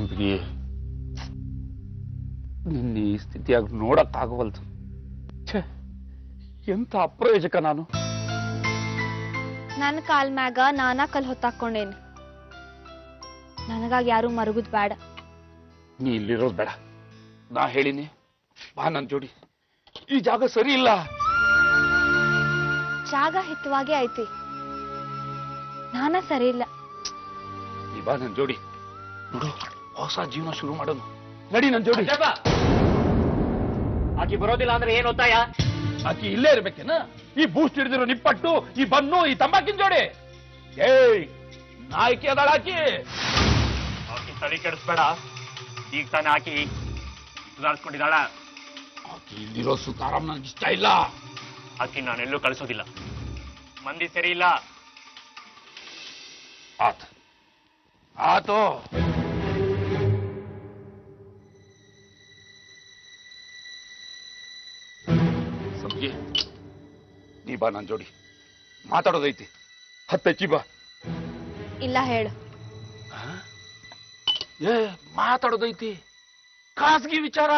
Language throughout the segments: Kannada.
ಸಂಪಿಗೆ ನಿನ್ನ ಈ ಸ್ಥಿತಿಯಾಗಿ ನೋಡಕ್ಕಾಗವಲ್ದು. ಛೇ, ಎಂತ ಅಪ್ರಯೋಜಕ ನಾನು. ನನ್ನ ಕಾಲ್ ಮ್ಯಾಗ ನಾನಾ ಕಲ್ ಹೊತ್ತಾಕೊಂಡೇನಿ. ನನಗಾಗಿ ಯಾರು ಮರುಗುದ್ ಬೇಡ. ನೀ ಇಲ್ಲಿರೋದು ಬೇಡ. ನಾ ಹೇಳಿನಿ, ಬಾ ನನ್ ಜೋಡಿ. ಈ ಜಾಗ ಸರಿ ಇಲ್ಲ. ಜಾಗ ಹಿತವಾಗೇ ಐತಿ, ನಾನಾ ಸರಿ ಇಲ್ಲ. ನೀ ಬಾ ನನ್ ಜೋಡಿ. ನೋಡು, ಹೊಸ ಜೀವನ ಶುರು ಮಾಡೋದು. ನಡಿ ನನ್ ಜೋಡಿ. ಆಕಿ ಬರೋದಿಲ್ಲ ಅಂದ್ರೆ ಏನ್ ಒತ್ತಾಯ? ಆಕಿ ಇಲ್ಲೇ ಇರ್ಬೇಕೇನ? ಈ ಬೂಸ್ಟ್ ಹಿಡಿದಿರೋ ನಿಪ್ಪಟ್ಟು, ಈ ಬನ್ನು, ಈ ತಂಬಾಕಿನ ಜೋಡಿ. ಏಯ್, ನಾಯ್ಕೆ ಅದಾಳ ಆಕಿ. ಆಕಿ ತಲೆ ಕೆಡಿಸ್ಬೇಡ. ಈಗ ತಾನೇ ಆಕಿ ಸುಧಾರಿಸ್ಕೊಂಡಿದ್ದಾಳ. ಆಕಿ ಇಲ್ಲಿರೋ ಸುತಾರಾಮ್ ನನಗೆ ಇಷ್ಟ ಇಲ್ಲ. ಆಕಿ ನಾನೆಲ್ಲೂ ಕಳಿಸೋದಿಲ್ಲ. ಮಂದಿ ಸರಿ ಇಲ್ಲ. ಆತು ಆತು. ಸಂಪಿಗೆ, ನೀ ಬಾ ನನ್ ಜೋಡಿ. ಮಾತಾಡೋದೈತಿ. ಹತ್ತೆಚ್ಚಿ ಬಾ. ಇಲ್ಲ ಹೇಳು. ಏ, ಮಾತಾಡೋದೈತಿ, ಖಾಸಗಿ ವಿಚಾರ.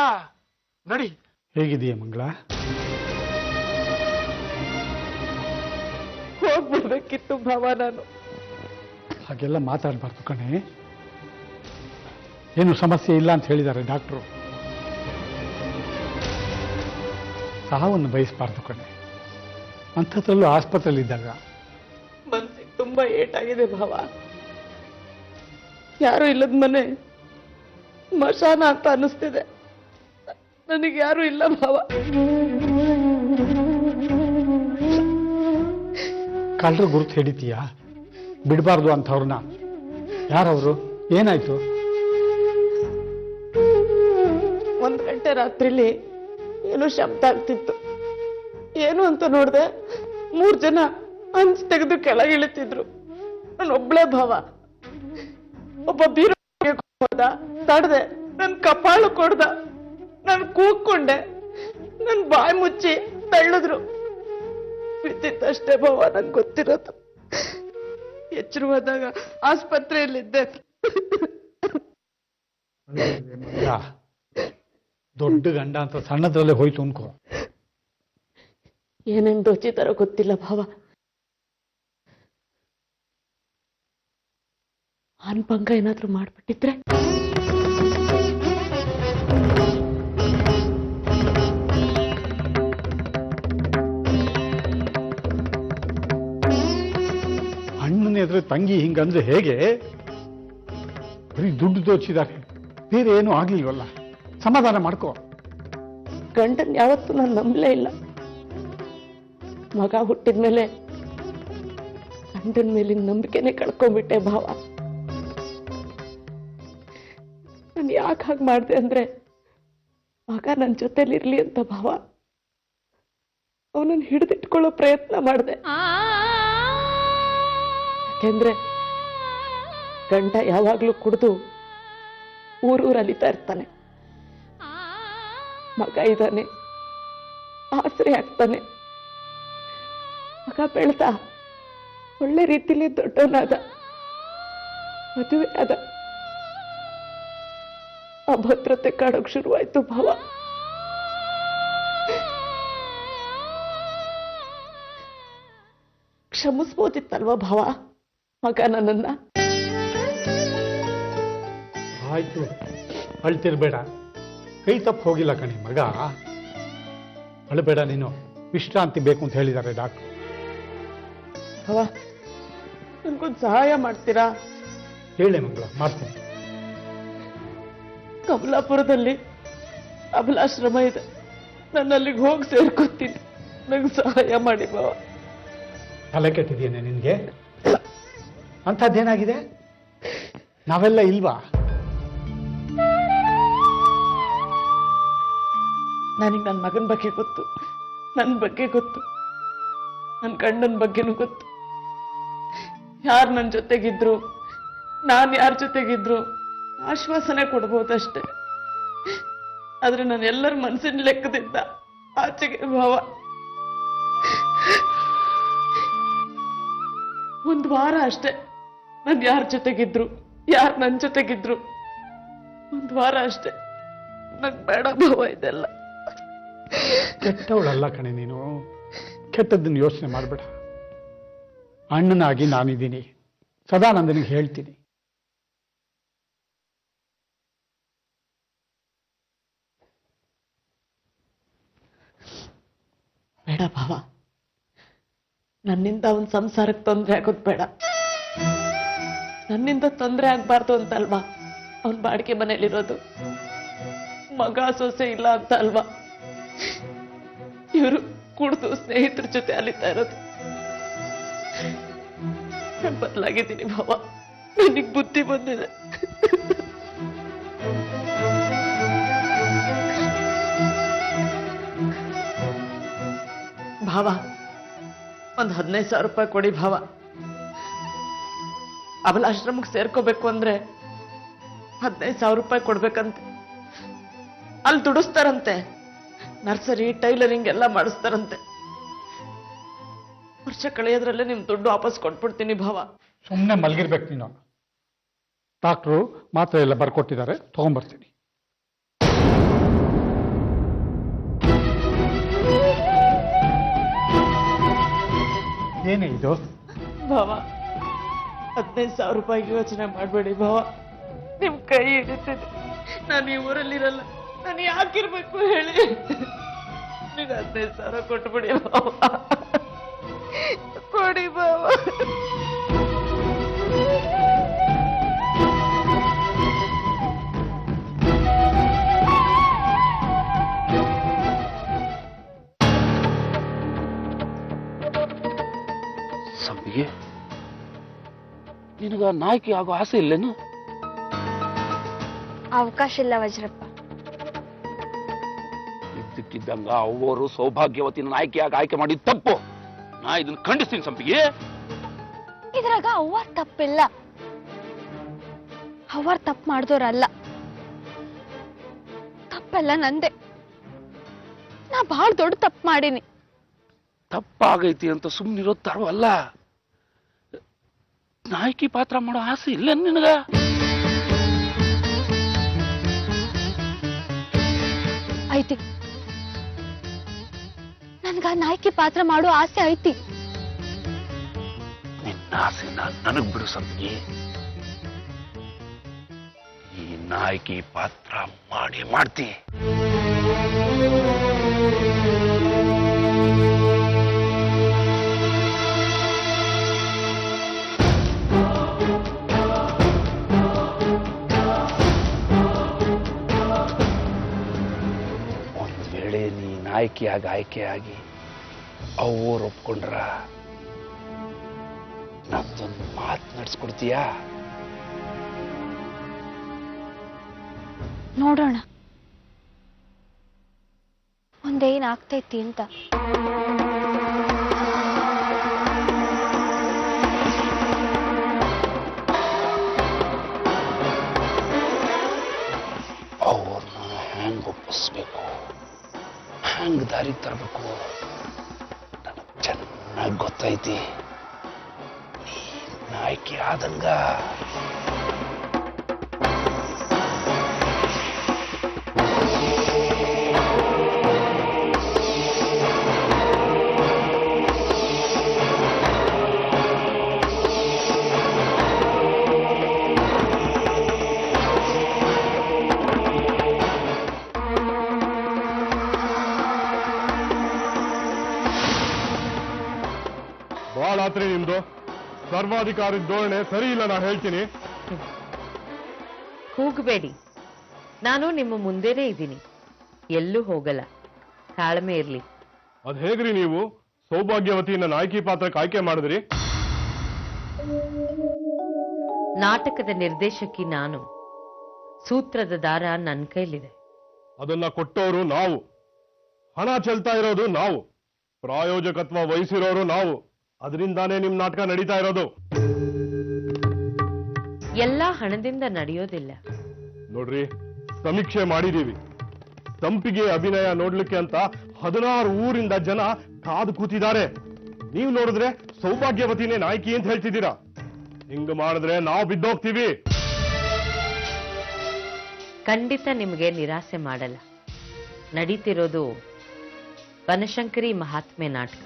ನಡಿ. ಹೇಗಿದೆಯಾ ಮಂಗಳ? ಹೋಗ್ಬಿಡ್ಬೇಕಿತ್ತು ಭಾವ. ನಾನು ಹಾಗೆಲ್ಲ ಮಾತಾಡಬಾರ್ದು ಕಣೆ. ಏನು ಸಮಸ್ಯೆ ಇಲ್ಲ ಅಂತ ಹೇಳಿದ್ದಾರೆ ಡಾಕ್ಟ್ರು. ಸಾವನ್ನು ಬಯಸಬಾರ್ದು ಕಣೆ, ಅಂಥದ್ರಲ್ಲೂ ಆಸ್ಪತ್ರೆಯಲ್ಲಿದ್ದಾಗ. ಮನ್ಸಿಗೆ ತುಂಬಾ ಏಟಾಗಿದೆ ಭಾವ. ಯಾರು ಇಲ್ಲದ ಮನೆ ಮಶಾನ ಅಂತ ಅನಿಸ್ತಿದೆ. ನನಗೆ ಯಾರು ಇಲ್ಲ ಭಾವ. ಕಳ್ಳರು ಗುರುತು ಹಿಡಿತೀಯಾ? ಬಿಡಬಾರ್ದು ಅಂಥವ್ರನ್ನ. ಯಾರವರು? ಏನಾಯ್ತು? 1 ಗಂಟೆ ರಾತ್ರಿಲಿ ಏನೋ ಶಬ್ದ ಆಗ್ತಿತ್ತು. ಏನು ಅಂತ ನೋಡ್ದೆ, 3 ಜನ ಹಂಚ್ ತೆಗೆದು ಕೆಳಗಿಳಿತಿದ್ರು. ನಾನೊಬ್ಳೆ ಭಾವ. ಒಬ್ಬ ಬೀರು ಹೋದ, ತಡ್ದೆ, ನನ್ ಕಪಾಳು ಕೊಡ್ದ, ನಾನು ಕೂಗ್ಕೊಂಡೆ, ನನ್ ಬಾಯಿ ಮುಚ್ಚಿ ತಳ್ಳಿದ್ರು. ಬಿದ್ದಿತ್ತಷ್ಟೇ ಭಾವ ನಂಗೆ ಗೊತ್ತಿರೋದು. ಎಚ್ಚರವಾದಾಗ ಆಸ್ಪತ್ರೆಯಲ್ಲಿದ್ದೆ. ದೊಡ್ಡ ಗಂಡ ಅಂತ ಸಣ್ಣದ್ರಲ್ಲೇ ಹೋಯ್ತು ಅನ್ಕೋ. ಏನೇನ್ ದೋಚಿತಾರೋ ಗೊತ್ತಿಲ್ಲ ಭಾವ. ಅನ್ಪಂಗ ಏನಾದ್ರೂ ಮಾಡ್ಬಿಟ್ಟಿದ್ರೆ ಅಣ್ಣನ ಎದುರು ತಂಗಿ ಹಿಂಗಂದ್ರೆ ಹೇಗೆ? ಬರೀ ದುಡ್ಡು ದೋಚಿದ್ದಾರೆ, ಬೇರೆ ಏನೂ ಆಗ್ಲಿಲ್ವಲ್ಲ. ಸಮಾಧಾನ ಮಾಡ್ಕೋ. ಗಂಡನ್ ಯಾವತ್ತೂ ನಾನು ನಂಬಲೇ ಇಲ್ಲ. ಮಗ ಹುಟ್ಟಿದ್ಮೇಲೆ ಗಂಡನ ಮೇಲಿನ ನಂಬಿಕೆನೆ ಕಳ್ಕೊಂಡ್ಬಿಟ್ಟೆ ಭಾವ. ನಾನು ಯಾಕೆ ಹಾಗೆ ಮಾಡಿದೆ ಅಂದ್ರೆ, ಮಗ ನನ್ನ ಜೊತೆಲಿರ್ಲಿ ಅಂತ ಭಾವ. ಅವನನ್ನು ಹಿಡಿದಿಟ್ಕೊಳ್ಳೋ ಪ್ರಯತ್ನ ಮಾಡಿದೆ. ಯಾಕೆಂದ್ರೆ ಗಂಡ ಯಾವಾಗ್ಲೂ ಕುಡಿದು ಊರೂರು ಅಲಿತಾ ಇರ್ತಾನೆ. ಮಗ ಇದ್ದಾನೆ, ಆಸರೆ ಆಗ್ತಾನೆ. ಮಗ ಬೆಳೆದ, ಒಳ್ಳೆ ರೀತಿಲಿ ದೊಡ್ಡವನಾದ, ಮದುವೆ ಆದ. ಅಭದ್ರತೆ ಕಾಡೋಕ್ ಶುರುವಾಯ್ತು ಭಾವ. ಕ್ಷಮಿಸ್ಬೋದಿತ್ತಲ್ವಾ ಭಾವ ಮಗ ನನ್ನನ್ನ? ಆಯ್ತು, ಅಳ್ತಿರ್ಬೇಡ. ಕೈ ತಪ್ಪು ಹೋಗಿಲ್ಲ ಕಣಿ ಮಗ. ಅಳಬೇಡ ನೀನು. ವಿಶ್ರಾಂತಿ ಬೇಕು ಅಂತ ಹೇಳಿದ್ದಾರೆ ಡಾಕ್ಟರ್. ಭಾವ, ನನ್ಗೊಂದು ಸಹಾಯ ಮಾಡ್ತೀರಾ? ಹೇಳಿ ಮಗಳ, ಮಾಡ್ತೀನಿ. ಕಮಲಾಪುರದಲ್ಲಿ ಅಬಲಾಶ್ರಮ ಇದೆ. ನಾನು ಅಲ್ಲಿಗೆ ಹೋಗಿ ಸೇರ್ಕೊತೀನಿ. ನಂಗೆ ಸಹಾಯ ಮಾಡಿ ಭಾವ. ತಲೆ ಕೆಟ್ಟಿದ್ದೇನೆ ನಿನ್ಗೆ? ಅಂಥದ್ದೇನಾಗಿದೆ? ನಾವೆಲ್ಲ ಇಲ್ವಾ? ನನಗೆ ನನ್ನ ಮಗನ ಬಗ್ಗೆ ಗೊತ್ತು, ನನ್ನ ಬಗ್ಗೆ ಗೊತ್ತು, ನನ್ನ ಗಂಡನ ಬಗ್ಗೆನೂ ಗೊತ್ತು. ಯಾರು ನನ್ನ ಜೊತೆಗಿದ್ರು, ನಾನು ಯಾರ ಜೊತೆಗಿದ್ರು ಆಶ್ವಾಸನೆ ಕೊಡ್ಬೋದಷ್ಟೆ. ಆದ್ರೆ ನಾನು ಎಲ್ಲರ ಮನಸ್ಸಿನ ಲೆಕ್ಕದಿಂದ ಆಚೆಗೆ ಭಾವ. 1 ವಾರ ಅಷ್ಟೇ ನಾನು ಯಾರ ಜೊತೆಗಿದ್ರು, ಯಾರು ನನ್ನ ಜೊತೆಗಿದ್ರು 1 ವಾರ ಅಷ್ಟೇ. ನಂಗೆ ಬೇಡ ಭಾವ ಇದೆಲ್ಲ. ಕೆಟ್ಟವಳಲ್ಲ ಕಣೆ ನೀನು, ಕೆಟ್ಟದ್ದನ್ನು ಯೋಚನೆ ಮಾಡಬೇಡ. ಅಣ್ಣನಾಗಿ ನಾನಿದ್ದೀನಿ, ಸದಾನಂದನಿಗೆ ಹೇಳ್ತೀನಿ. ಬೇಡ ಭಾವ, ನನ್ನಿಂದ ಅವನ ಸಂಸಾರಕ್ಕೆ ತೊಂದರೆ ಆಗೋದು ಬೇಡ. ನನ್ನಿಂದ ತೊಂದರೆ ಆಗ್ಬಾರ್ದು ಅಂತ ಅಲ್ವಾ ಅವನ್ ಬಾಡಿಗೆ ಮನೇಲಿರೋದು. ಮಗ ಸೊಸೆ ಇಲ್ಲ ಅಂತ ಅಲ್ವಾ ಇವರು ಕುಡ್ದು ಸ್ನೇಹಿತರ ಜೊತೆ ಅಲಿತಾ ಇರೋದು. ನಾನು ಬದಲಾಗಿದ್ದೀನಿ ಭಾವ, ನನಗ್ ಬುದ್ಧಿ ಬಂದಿದೆ. ಭಾವ, ಒಂದು 15,000 ರೂಪಾಯಿ ಕೊಡಿ ಭಾವ. ಅವಳ ಆಶ್ರಮಕ್ಕೆ ಸೇರ್ಕೋಬೇಕು ಅಂದ್ರೆ 15,000 ರೂಪಾಯಿ ಕೊಡ್ಬೇಕಂತೆ. ಅಲ್ಲಿ ದುಡಿಸ್ತಾರಂತೆ, ನರ್ಸರಿ ಟೈಲರಿಂಗ್ ಎಲ್ಲ ಮಾಡಿಸ್ತಾರಂತೆ. ವರ್ಷ ಕಳೆಯೋದ್ರಲ್ಲೇ ನಿಮ್ ದುಡ್ಡು ವಾಪಸ್ ಕೊಟ್ಬಿಡ್ತೀನಿ ಭಾವ. ಸುಮ್ಮನೆ ಮಲಗಿರ್ಬೇಕು ನೀನು. ಡಾಕ್ಟ್ರು ಮಾತ್ರೆ ಎಲ್ಲ ಬರ್ಕೊಟ್ಟಿದ್ದಾರೆ, ತಗೊಂಡ್ಬರ್ತೀನಿ. ಏನೇ ಇದು? ಭಾವ, 15,000 ರೂಪಾಯಿಗೆ ಯೋಚನೆ ಮಾಡಬೇಡಿ ಭಾವ. ನಿಮ್ ಕೈ ಹಿಡಿತೀನಿ. ನಾನು ಈ ಊರಲ್ಲಿರಲ್ಲ, ನಾನು ಯಾಕಿರ್ಬೇಕು ಹೇಳಿ? ನೀವು 15,000 ಕೊಟ್ಬಿಡಿ ಭಾವ, ಕೊಡಿ ಭಾವ. ಸಂಪಿಗೆ, ನಿನಗ ನಾಯಕಿ ಆಗೋ ಆಸೆ ಇಲ್ಲೇನು? ಅವಕಾಶ ಇಲ್ಲ ವಜ್ರಪ್ಪ. ಇದ್ದಕ್ಕಿದ್ದಂಗ ಅವರು ಸೌಭಾಗ್ಯವತಿನ ನಾಯಕಿಯಾಗಿ ಆಯ್ಕೆ ಮಾಡಿದ ತಪ್ಪು. ನಾ ಇದನ್ನ ಖಂಡಿಸ್ತೀನಿ ಸಂಪಿಗೆ. ಇದ್ರಾಗ ಅವ್ವ ತಪ್ಪಿಲ್ಲ. ಅವ್ವಾರ್ ತಪ್ಪು ಮಾಡ್ದೋರಲ್ಲ, ತಪ್ಪೆಲ್ಲ ನಂದೆ. ನಾ ಬಹಳ ದೊಡ್ಡ ತಪ್ಪು ಮಾಡೀನಿ. ತಪ್ಪಾಗೈತಿ ಅಂತ ಸುಮ್ಮನಿರೋ ತರವಲ್ಲ. ನಾಯಕಿ ಪಾತ್ರ ಮಾಡೋ ಆಸೆ ಇಲ್ಲ ನಿನಗ? ಐತಿ, ನನ್ಗ ನಾಯಕಿ ಪಾತ್ರ ಮಾಡೋ ಆಸೆ ಐತಿ. ನಿನ್ನ ಆಸೆನ ನನಗ್ ಬಿಡು ಸಂಪಿಗೆ. ಈ ನಾಯಕಿ ಪಾತ್ರ ಮಾಡಿ ಮಾಡ್ತಿ. ನೀ ನಾಯಕಿಯಾಗಿ ಆಯ್ಕೆಯಾಗಿ ಅವ್ರು ಒಪ್ಕೊಂಡ್ರ ನಂದೊಂದು ಮಾತು ನಡೆಸ್ಕೊಡ್ತೀಯಾ? ನೋಡೋಣ ಮುಂದೇನ್ ಆಗ್ತೈತಿ ಅಂತ. ಅವ್ರನ್ನ ಹೆಂಗ್ ಒಪ್ಪಿಸ್ಬೇಕು, ಹೆಂಗ್ ದಾರಿ ತರಬೇಕು ನನಗೆ ಚೆನ್ನಾಗಿ ಗೊತ್ತೈತಿ. ನಾಯಕಿ ಆದಂಗ ಬಾಳಾತ್ರಿ ನಿಮ್ದು. ಸರ್ವಾಧಿಕಾರಿ ಧೋರಣೆ ಸರಿ ಇಲ್ಲ, ನಾ ಹೇಳ್ತೀನಿ. ಕೂಗಬೇಡಿ, ನಾನು ನಿಮ್ಮ ಮುಂದೆನೇ ಇದ್ದೀನಿ, ಎಲ್ಲೂ ಹೋಗಲ್ಲ. ತಾಳ್ಮೆ ಇರ್ಲಿ. ಅದ್ ಹೇಗ್ರಿ ನೀವು ಸೌಭಾಗ್ಯವತಿಯನ್ನ ನಾಯಕಿ ಪಾತ್ರಕ್ಕೆ ಆಯ್ಕೆ ಮಾಡಿದ್ರಿ? ನಾಟಕದ ನಿರ್ದೇಶಕಿ ನಾನು, ಸೂತ್ರದ ದಾರ ನನ್ನ ಕೈಲಿದೆ. ಅದನ್ನ ಕೊಟ್ಟವರು ನಾವು, ಹಣ ಚೆಲ್ತಾ ಇರೋದು ನಾವು, ಪ್ರಾಯೋಜಕತ್ವ ವಹಿಸಿರೋರು ನಾವು. ಅದರಿಂದಾನೇ ನಿಮ್ ನಾಟಕ ನಡೀತಾ ಇರೋದು. ಎಲ್ಲಾ ಹಣದಿಂದ ನಡೆಯೋದಿಲ್ಲ. ನೋಡ್ರಿ, ಸಮೀಕ್ಷೆ ಮಾಡಿದೀವಿ. ಸಂಪಿಗೆ ಅಭಿನಯ ನೋಡ್ಲಿಕ್ಕೆ ಅಂತ 16 ಊರಿಂದ ಜನ ಕಾದು ಕೂತಿದ್ದಾರೆ. ನೀವು ನೋಡಿದ್ರೆ ಸೌಭಾಗ್ಯವತಿನೇ ನಾಯಕಿ ಅಂತ ಹೇಳ್ತಿದ್ದೀರಾ. ಹಿಂಗ ಮಾಡಿದ್ರೆ ನಾವು ಬಿದ್ದೋಗ್ತೀವಿ. ಖಂಡಿತ ನಿಮಗೆ ನಿರಾಸೆ ಮಾಡಲ್ಲ. ನಡೀತಿರೋದು ಬನಶಂಕರಿ ಮಹಾತ್ಮೆ ನಾಟಕ.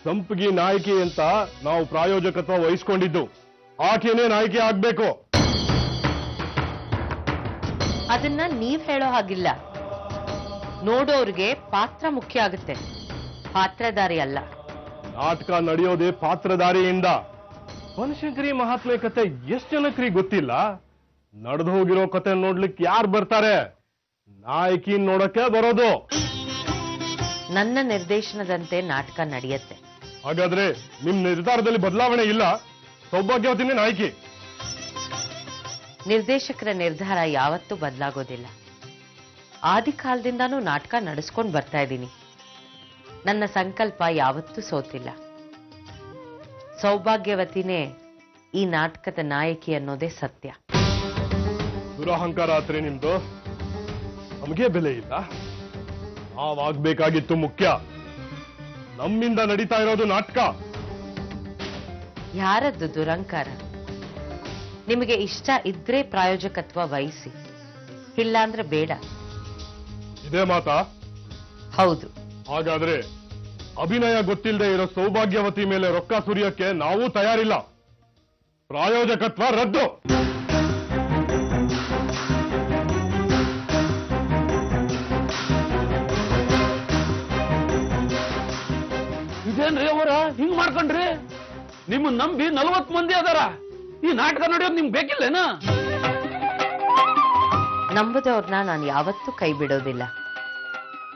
ಸಂಪಿಗೆ ನಾಯಕಿ ಅಂತ ನಾವು ಪ್ರಾಯೋಜಕತ್ವ ವಹಿಸ್ಕೊಂಡಿದ್ದು. ಆಕೆನೇ ನಾಯಕಿ ಆಗ್ಬೇಕು. ಅದನ್ನ ನೀವ್ ಹೇಳೋ ಹಾಗಿಲ್ಲ. ನೋಡೋರ್ಗೆ ಪಾತ್ರ ಮುಖ್ಯ ಆಗುತ್ತೆ, ಪಾತ್ರಧಾರಿ ಅಲ್ಲ. ನಾಟಕ ನಡೆಯೋದೇ ಪಾತ್ರಧಾರಿಯಿಂದ. ಬನಶಂಕರಿ ಮಹಾತ್ಮೆ ಕತೆ ಎಷ್ಟು ಜನಕ್ರಿಗೆ ಗೊತ್ತಿಲ್ಲ. ನಡೆದು ಹೋಗಿರೋ ಕತೆ ನೋಡ್ಲಿಕ್ಕೆ ಯಾರು ಬರ್ತಾರೆ? ನಾಯಕಿ ನೋಡಕ್ಕೆ ಬರೋದು. ನನ್ನ ನಿರ್ದೇಶನದಂತೆ ನಾಟಕ ನಡೆಯುತ್ತೆ. ಹಾಗಾದ್ರೆ ನಿಮ್ ನಿರ್ಧಾರದಲ್ಲಿ ಬದಲಾವಣೆ ಇಲ್ಲ. ಸೌಭಾಗ್ಯವತಿನೇ ನಾಯಕಿ. ನಿರ್ದೇಶಕರ ನಿರ್ಧಾರ ಯಾವತ್ತೂ ಬದಲಾಗೋದಿಲ್ಲ. ಆದಿ ಕಾಲದಿಂದಾನೂ ನಾಟಕ ನಡೆಸ್ಕೊಂಡು ಬರ್ತಾ ಇದ್ದೀನಿ. ನನ್ನ ಸಂಕಲ್ಪ ಯಾವತ್ತೂ ಸೋತಿಲ್ಲ. ಸೌಭಾಗ್ಯವತಿನೇ ಈ ನಾಟಕದ ನಾಯಕಿ ಅನ್ನೋದೇ ಸತ್ಯ. ದುರಹಂಕಾರ ಆತ್ರಿ ನಿಮ್ದು. ನಮಗೆ ಬೆಲೆ ಇಲ್ಲ. ನಾವಾಗ್ಬೇಕಾಗಿತ್ತು ಮುಖ್ಯ. ನಮ್ಮಿಂದ ನಡೀತಾ ಇರೋದು ನಾಟಕ. ಯಾರದ್ದು ದುರಂಕಾರ? ನಿಮಗೆ ಇಷ್ಟ ಇದ್ರೆ ಪ್ರಾಯೋಜಕತ್ವ ವಹಿಸಿ, ಇಲ್ಲ ಅಂದ್ರೆ ಬೇಡ. ಇದೇ ಮಾತಾ? ಹೌದು. ಹಾಗಾದ್ರೆ ಅಭಿನಯ ಗೊತ್ತಿಲ್ಲದೆ ಇರೋ ಸೌಭಾಗ್ಯವತಿ ಮೇಲೆ ರೊಕ್ಕ ಸುರಿಯಕ್ಕೆ ನಾವು ತಯಾರಿಲ್ಲ. ಪ್ರಾಯೋಜಕತ್ವ ರದ್ದು. ಇದೇನ್ರಿ ಅವರ ಹಿಂಗ್ ಮಾಡ್ಕೊಂಡ್ರಿ? ನಿಮ್ಮನ್ನ ನಂಬಿ 40 ಮಂದಿ ಅದಾರ. ಈ ನಾಟಕ ನಡೆಯೋದು ನಿಮ್ಗೆ ಬೇಕಿಲ್ಲೇನ? ನಂಬುದವ್ರನ್ನ ನಾನು ಯಾವತ್ತೂ ಕೈ ಬಿಡೋದಿಲ್ಲ.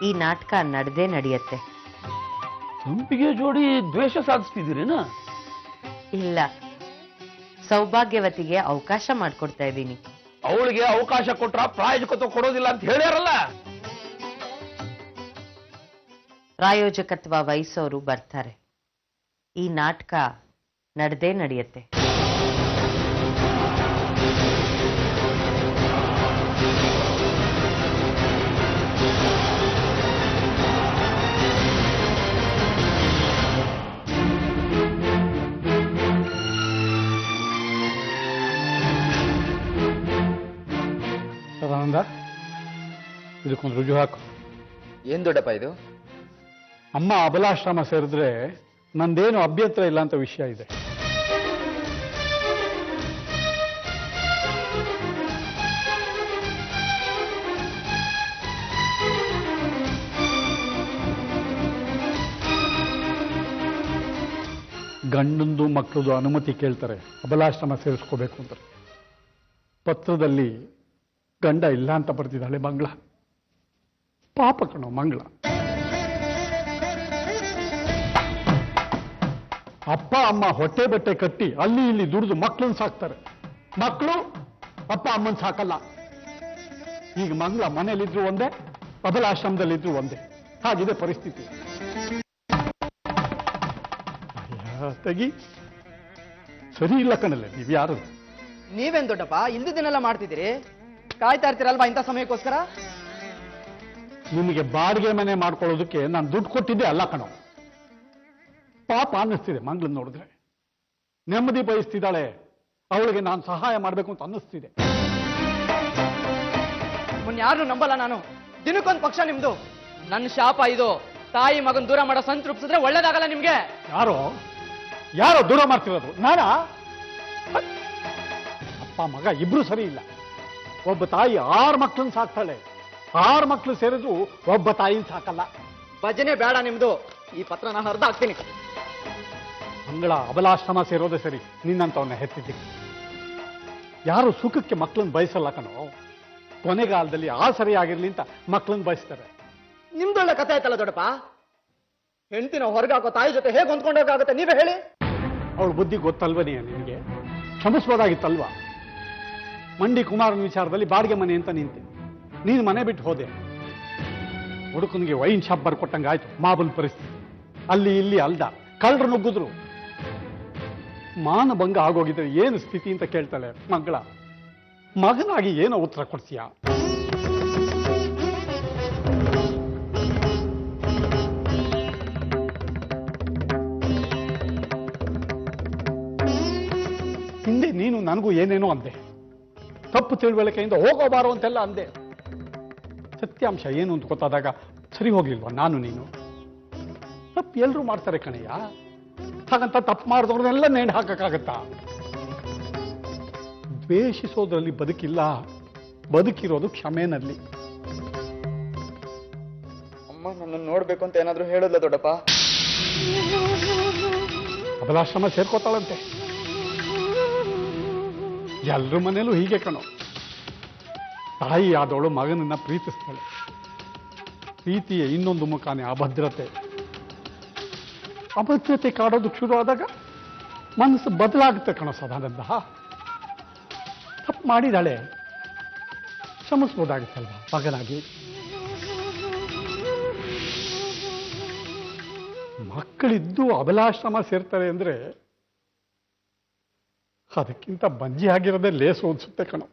ಈ ನಾಟಕ ನಡೆದೇ ನಡೆಯುತ್ತೆ. ಸಂಪಿಗೆ ಜೋಡಿ ದ್ವೇಷ ಸಾಧಿಸ್ತಿದ್ದೀರೇನ? ಇಲ್ಲ, ಸೌಭಾಗ್ಯವತಿಗೆ ಅವಕಾಶ ಮಾಡಿಕೊಡ್ತಾ ಇದ್ದೀನಿ. ಅವಳಿಗೆ ಅವಕಾಶ ಕೊಟ್ರ ಪ್ರಾಯೋಜಕತ್ವ ಕೊಡೋದಿಲ್ಲ ಅಂತ ಹೇಳ್ಯಾರಲ್ಲ. ಪ್ರಾಯೋಜಕತ್ವ ವಹಿಸೋರು ಬರ್ತಾರೆ. ಈ ನಾಟಕ ನಡೆದೇ ನಡೆಯುತ್ತೆ. ಸದಾನಂದ, ಇದಕ್ಕೊಂದು ರುಜು ಹಾಕು. ಏನ್ ದೊಡ್ಡಪ್ಪ ಇದು? ಅಮ್ಮ ಅಬಲಾಶ್ರಮ ಸೇರಿದ್ರೆ ನಂದೇನು ಅಭ್ಯಂತರ ಇಲ್ಲ ಅಂತ ವಿಷಯ ಇದೆ. ಗಂಡಂದು ಮಕ್ಕಳದು ಅನುಮತಿ ಕೇಳ್ತಾರೆ ಅಬಲಾಶ್ರಮ ಸೇರಿಸ್ಕೋಬೇಕು ಅಂತ. ಪತ್ರದಲ್ಲಿ ಗಂಡ ಇಲ್ಲ ಅಂತ ಬರ್ತಿದ್ದಾಳೆ ಮಂಗಳ. ಪಾಪ ಕಣೋ ಮಂಗಳ. ಅಪ್ಪ ಅಮ್ಮ ಹೊಟ್ಟೆ ಬಟ್ಟೆ ಕಟ್ಟಿ ಅಲ್ಲಿ ಇಲ್ಲಿ ದುಡಿದು ಮಕ್ಕಳನ್ನ ಸಾಕ್ತಾರೆ. ಮಕ್ಕಳು ಅಪ್ಪ ಅಮ್ಮನ ಸಾಕಲ್ಲ. ಈಗ ಮಂಗಳ ಮನೇಲಿದ್ರು ಒಂದೇ, ಅಬಲಾಶ್ರಮದಲ್ಲಿದ್ರು ಒಂದೇ. ಹಾಗಿದೆ ಪರಿಸ್ಥಿತಿ. ತೆಗಿ. ಸರಿ ಇಲ್ಲ ಕಣಲ್ಲ ನೀವು ಯಾರು? ನೀವೇನ್ ದೊಡ್ಡಪ್ಪ ಇಲ್ದಿದ್ದನ್ನೆಲ್ಲ ಮಾಡ್ತಿದ್ದೀರಿ? ಕಾಯ್ತಾ ಇರ್ತೀರಲ್ವಾ ಇಂಥ ಸಮಯಕ್ಕೋಸ್ಕರ? ನಿಮಗೆ ಬಾಡಿಗೆ ಮನೆ ಮಾಡ್ಕೊಳ್ಳೋದಕ್ಕೆ ನಾನು ದುಡ್ಡು ಕೊಟ್ಟಿದ್ದೆ ಅಲ್ಲ ಕಣೋ. ಪಾಪ ಅನ್ನಿಸ್ತಿದೆ ಮಂಗಳನ್ನ ನೋಡಿದ್ರೆ. ನೆಮ್ಮದಿ ಬಯಸ್ತಿದ್ದಾಳೆ. ಅವಳಿಗೆ ನಾನು ಸಹಾಯ ಮಾಡಬೇಕು ಅಂತ ಅನ್ನಿಸ್ತಿದೆ. ಯಾರು ನಂಬಲ್ಲ ನಾನು. ದಿನಕ್ಕೊಂದು ಪಕ್ಷ ನಿಮ್ದು. ನನ್ನ ಶಾಪ ಇದು. ತಾಯಿ ಮಗನ್ ದೂರ ಮಾಡೋ ಸಂತೃಪ್ಸಿದ್ರೆ ಒಳ್ಳೇದಾಗಲ್ಲ ನಿಮ್ಗೆ. ಯಾರೋ ಯಾರೋ ದೂರ ಮಾಡ್ತಿರೋದು ನಾನಾ? ಅಪ್ಪ ಮಗ ಇಬ್ರು ಸರಿ ಇಲ್ಲ. ಒಬ್ಬ ತಾಯಿ 6 ಮಕ್ಕಳನ್ನ ಸಾಕ್ತಾಳೆ. 6 ಮಕ್ಕಳು ಸೇರಿದ್ರು ಒಬ್ಬ ತಾಯಿನ ಸಾಕಲ್ಲ. ಭಜನೆ ಬೇಡ ನಿಮ್ದು. ಈ ಪತ್ರ ನಾನು ಅರ್ಧ ಹಾಕ್ತೀನಿ. ಮಂಗಳ ಅಬಲಾಶ್ರಮ ಸೇರೋದೇ ಸರಿ. ನಿನ್ನಂತವನ್ನ ಹೆತ್ತಿದ್ದಕ್ಕೆ ಯಾರು ಸುಖಕ್ಕೆ ಮಕ್ಕಳನ್ನ ಬಯಸಲ್ಲ ಕಣೋ. ಕೊನೆಗಾಲದಲ್ಲಿ ಆ ಸರಿಯಾಗಿರ್ಲಿ ಅಂತ ಮಕ್ಕಳನ್ನ ಬಯಸ್ತಾರೆ. ನಿಮ್ದೊಳ್ಳೆ ಕಥೆ ಆಯ್ತಲ್ಲ ದೊಡ್ಡಪ್ಪ. ಹೆಂಡತಿನ ಹೊರಗಾಕೋ ತಾಯಿ ಜೊತೆ ಹೇಗೆ ಹೊಂದ್ಕೊಂಡೋಗಾಗುತ್ತೆ ನೀವೇ ಹೇಳಿ. ಅವಳ ಬುದ್ಧಿ ಗೊತ್ತಲ್ವನೇ ನಿನಗೆ? ಕ್ಷಮಿಸ್ಬೋದಾಗಿತ್ತಲ್ವಾ? ಮಂಡಿ ಕುಮಾರನ ವಿಚಾರದಲ್ಲಿ ಬಾಡಿಗೆ ಮನೆ ಅಂತ ನಿಂತೆ. ನೀನು ಮನೆ ಬಿಟ್ಟು ಹೋದೆ. ಹುಡುಕನಿಗೆ ವೈನ್ ಶಾಪ್ ಬರ್ಕೊಟ್ಟಂಗೆ ಆಯ್ತು. ಮಾಬೂಲ್ ಪರಿಸ್ಥಿತಿ. ಅಲ್ಲಿ ಇಲ್ಲಿ ಅಲ್ದ ಕಳ್ಳರು ನುಗ್ಗಿದ್ರು. ಮಾನಭಂಗ ಆಗೋಗಿದ್ರೆ ಏನು ಸ್ಥಿತಿ ಅಂತ ಕೇಳ್ತಾಳೆ ಮಗಳ. ಮಗನಾಗಿ ಏನೋ ಉತ್ತರ ಕೊಡ್ತೀಯ? ಹಿಂದೆ ನೀನು ನನಗೂ ಏನೇನೋ ಅಂದೆ, ತಪ್ಪು ತಿಳುವಳಿಕೆಯಿಂದ ಹೋಗೋಬಾರೋ ಅಂತೆಲ್ಲ ಅಂದೆ. ಸತ್ಯಾಂಶ ಏನು ಅಂತ ಗೊತ್ತಾದಾಗ ಸರಿ ಹೋಗ್ಲಿಲ್ವಾ ನಾನು ನೀನು? ತಪ್ಪು ಎಲ್ಲರೂ ಮಾಡ್ತಾರೆ ಕಣಯ್ಯ, ಹಾಗಂತ ತಪ್ಪು ಮಾಡಿದವ್ರನ್ನೆಲ್ಲ ನೇಣು ಹಾಕಕ್ಕಾಗತ್ತಾ? ದ್ವೇಷಿಸೋದ್ರಲ್ಲಿ ಬದುಕಿಲ್ಲ, ಬದುಕಿರೋದು ಕ್ಷಮೆನಲ್ಲಿ. ಅಮ್ಮ ನನ್ನನ್ನು ನೋಡ್ಬೇಕು ಅಂತ ಏನಾದ್ರೂ ಹೇಳೋದ್ಲ ದೊಡ್ಡಪ್ಪ? ಅಬಲಾಶ್ರಮ ಸೇರ್ಕೋತಾಳಂತೆ. ಎಲ್ರ ಮನೇಲೂ ಹೀಗೆ ಕಣೋ. ತಾಯಿ ಆದವಳು ಮಗನನ್ನ ಪ್ರೀತಿಸ್ತಾಳೆ. ಪ್ರೀತಿಯ ಇನ್ನೊಂದು ಮುಖಾನೇ ಅಭದ್ರತೆ. ಅಭದ್ರತೆ ಕಾಡೋದಕ್ಕೆ ಶುರು ಆದಾಗ ಮನಸ್ಸು ಬದಲಾಗುತ್ತೆ ಕಣೋ ಸದಾನಂದ. ತಪ್ಪು ಮಾಡಿದಾಳೆ, ಕ್ಷಮಿಸ್ಬೋದಾಗುತ್ತಲ್ವಾ ಮಗನಾಗಿ? ಮಕ್ಕಳಿದ್ದು ಅಬಲಾಶ್ರಮ ಸೇರ್ತಾರೆ ಅಂದ್ರೆ ಅದಕ್ಕಿಂತ ಬಂಜಿ ಆಗಿರೋದೇ ಲೇಸು ಅನ್ಸುತ್ತೆ ಕಣೋ.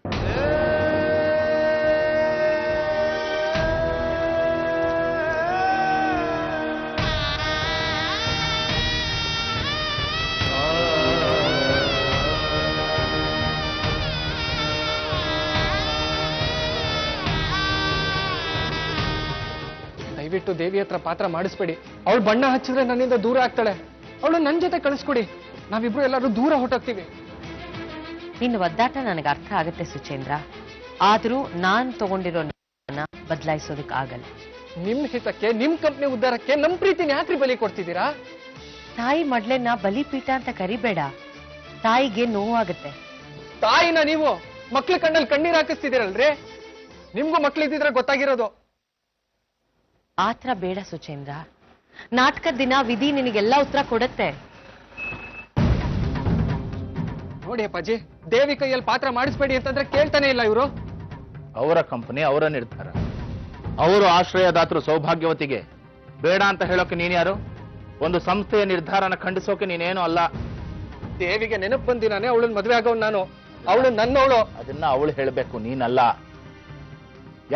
ದಯವಿಟ್ಟು ದೇವಿ ಹತ್ರ ಪಾತ್ರ ಮಾಡಿಸ್ಬೇಡಿ. ಅವಳು ಬಣ್ಣ ಹಚ್ಚಿದ್ರೆ ನನ್ನಿಂದ ದೂರ ಆಗ್ತಾಳೆ. ಅವಳು ನನ್ನ ಜೊತೆ ಕಳಿಸ್ಕೊಡಿ, ನಾವಿಬ್ರು ಎಲ್ಲರೂ ದೂರ ಹೊಟ್ಟೋಗ್ತೀವಿ. ನಿನ್ನ ಒದ್ದಾಟ ನನಗೆ ಅರ್ಥ ಆಗುತ್ತೆ ಸುಚೇಂದ್ರ, ಆದ್ರೂ ನಾನ್ ತಗೊಂಡಿರೋ ಬದಲಾಯಿಸೋದಕ್ಕೆ ಆಗಲ್ಲ. ನಿಮ್ ಹಿತಕ್ಕೆ, ನಿಮ್ ಕಂಪ್ನಿ ಉದ್ಧಾರಕ್ಕೆ ನಮ್ ಪ್ರೀತಿನ ಯಾಕ್ರಿ ಬಲಿ ಕೊಡ್ತಿದ್ದೀರಾ? ತಾಯಿ ಮಡ್ಲೆನ್ನ ಬಲಿಪೀಠ ಅಂತ ಕರಿಬೇಡ, ತಾಯಿಗೆ ನೋವಾಗುತ್ತೆ. ತಾಯಿನ ನೀವು ಮಕ್ಳ ಕಣ್ಣಲ್ಲಿ ಕಣ್ಣೀರ್ ಹಾಕಿಸ್ತಿದ್ದೀರಲ್ರಿ? ನಿಮ್ಗೂ ಮಕ್ಳಿದ್ದಿದ್ರೆ ಗೊತ್ತಾಗಿರೋದು. ಆತರ ಬೇಡ ಸುಚೇಂದ್ರ, ನಾಟಕದ ದಿನ ವಿಧಿ ನಿನಗೆಲ್ಲ ಉತ್ತರ ಕೊಡುತ್ತೆ. ನೋಡಿ ಅಪ್ಪಾಜಿ, ದೇವಿ ಕೈಯಲ್ಲಿ ಪಾತ್ರ ಮಾಡಿಸ್ಬೇಡಿ ಅಂತಂದ್ರೆ ಕೇಳ್ತಾನೆ ಇಲ್ಲ ಇವರು. ಅವರ ಕಂಪನಿ, ಅವರ ನಿರ್ಧಾರ. ಅವರು ಆಶ್ರಯದಾತರು ಸೌಭಾಗ್ಯವತಿಗೆ ಬೇಡ ಅಂತ ಹೇಳೋಕೆ ನೀನ್ ಯಾರು? ಒಂದು ಸಂಸ್ಥೆಯ ನಿರ್ಧಾರನ ಖಂಡಿಸೋಕೆ ನೀನೇನು ಅಲ್ಲ. ದೇವಿಗೆ ನೆನಪು ಬಂದಿನಾನೆ ಅವಳನ್ನ ಮದುವೆ ಆಗೋನ್ ನಾನು. ಅವಳು ನನ್ನವಳು. ಅದನ್ನ ಅವಳು ಹೇಳಬೇಕು, ನೀನಲ್ಲ.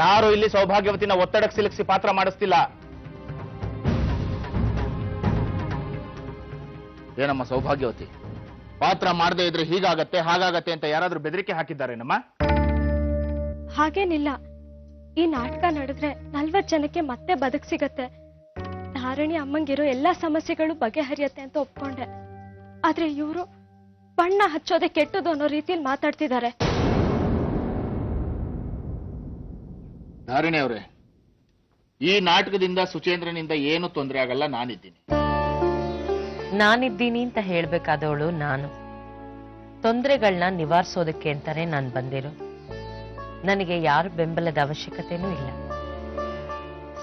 ಯಾರು ಇಲ್ಲಿ ಸೌಭಾಗ್ಯವತಿನ ಒತ್ತಡಕ್ಕೆ ಸಿಲುಕಿಸಿ ಪಾತ್ರ ಮಾಡಿಸ್ತಿಲ್ಲ. ಏನಮ್ಮ ಸೌಭಾಗ್ಯವತಿ, ಪಾತ್ರ ಮಾಡದೇ ಇದ್ರೆ ಹೀಗಾಗತ್ತೆ ಹಾಗಾಗತ್ತೆ ಅಂತ ಯಾರಾದ್ರೂ ಬೆದರಿಕೆ ಹಾಕಿದ್ದಾರೇನಮ್ಮ? ಹಾಗೇನಿಲ್ಲ. ಈ ನಾಟಕ ನಡೆದ್ರೆ 40 ಜನಕ್ಕೆ ಮತ್ತೆ ಬದುಕು ಸಿಗತ್ತೆ, ಧಾರಣಿ ಅಮ್ಮಂಗಿರೋ ಎಲ್ಲಾ ಸಮಸ್ಯೆಗಳು ಬಗೆಹರಿಯತ್ತೆ ಅಂತ ಒಪ್ಕೊಂಡೆ. ಆದ್ರೆ ಇವರು ಬಣ್ಣ ಹಚ್ಚೋದೆ ಕೆಟ್ಟದು ಅನ್ನೋ ರೀತಿಯಲ್ಲಿ ಮಾತಾಡ್ತಿದ್ದಾರೆ. ಧಾರಣಿ ಅವರೇ, ಈ ನಾಟಕದಿಂದ ಸುಚೇಂದ್ರನಿಂದ ಏನು ತೊಂದರೆ ಆಗಲ್ಲ, ನಾನಿದ್ದೀನಿ. ನಾನಿದ್ದೀನಿ ಅಂತ ಹೇಳ್ಬೇಕಾದವಳು ನಾನು. ತೊಂದರೆಗಳನ್ನ ನಿವಾರಿಸೋದಕ್ಕೆ ಅಂತಾನೆ ನಾನು ಬಂದಿರೋ. ನನಗೆ ಯಾರ ಬೆಂಬಲದ ಅವಶ್ಯಕತೆನೂ ಇಲ್ಲ.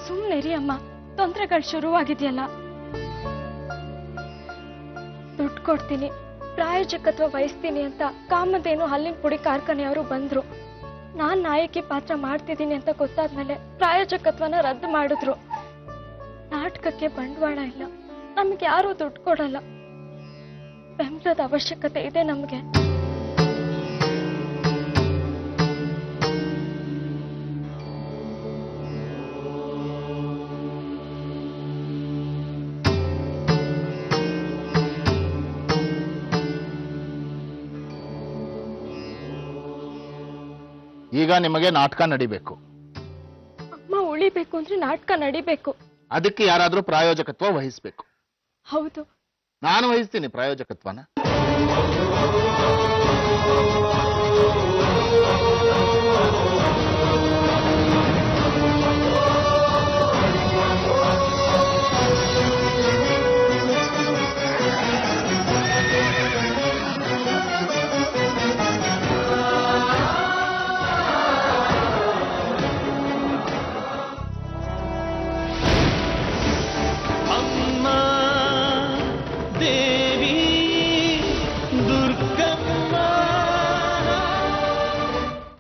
ಸುಮ್ನೆರಿ ಅಮ್ಮ, ತೊಂದರೆಗಳು ಶುರುವಾಗಿದೆಯಲ್ಲ. ದುಡ್ಡು ಕೊಡ್ತೀನಿ, ಪ್ರಾಯೋಜಕತ್ವ ವಹಿಸ್ತೀನಿ ಅಂತ ಕಾಮಧೇನು ಹಲ್ಲಿನ ಪುಡಿ ಕಾರ್ಖಾನೆಯವರು ಬಂದ್ರು. ನಾನ್ ನಾಯಕಿ ಪಾತ್ರ ಮಾಡ್ತಿದ್ದೀನಿ ಅಂತ ಗೊತ್ತಾದ್ಮೇಲೆ ಪ್ರಾಯೋಜಕತ್ವನ ರದ್ದು ಮಾಡಿದ್ರು. ನಾಟಕಕ್ಕೆ ಬಂಡವಾಳ ಇಲ್ಲ, ನಮ್ಗೆ ಯಾರೂ ದುಡ್ಡು ಕೊಡಲ್ಲ. ಬೆಂಬಲದ ಅವಶ್ಯಕತೆ ಇದೆ ನಮ್ಗೆ. ಈಗ ನಿಮಗೆ ನಾಟಕ ನಡಿಬೇಕು. ಅಮ್ಮ ಉಳಿಬೇಕು ಅಂದ್ರೆ ನಾಟಕ ನಡಿಬೇಕು. ಅದಕ್ಕೆ ಯಾರಾದ್ರೂ ಪ್ರಾಯೋಜಕತ್ವ ವಹಿಸ್ಬೇಕು. ಹೌದು, ನಾನು ವಹಿಸ್ತೀನಿ ಪ್ರಾಯೋಜಕತ್ವನ.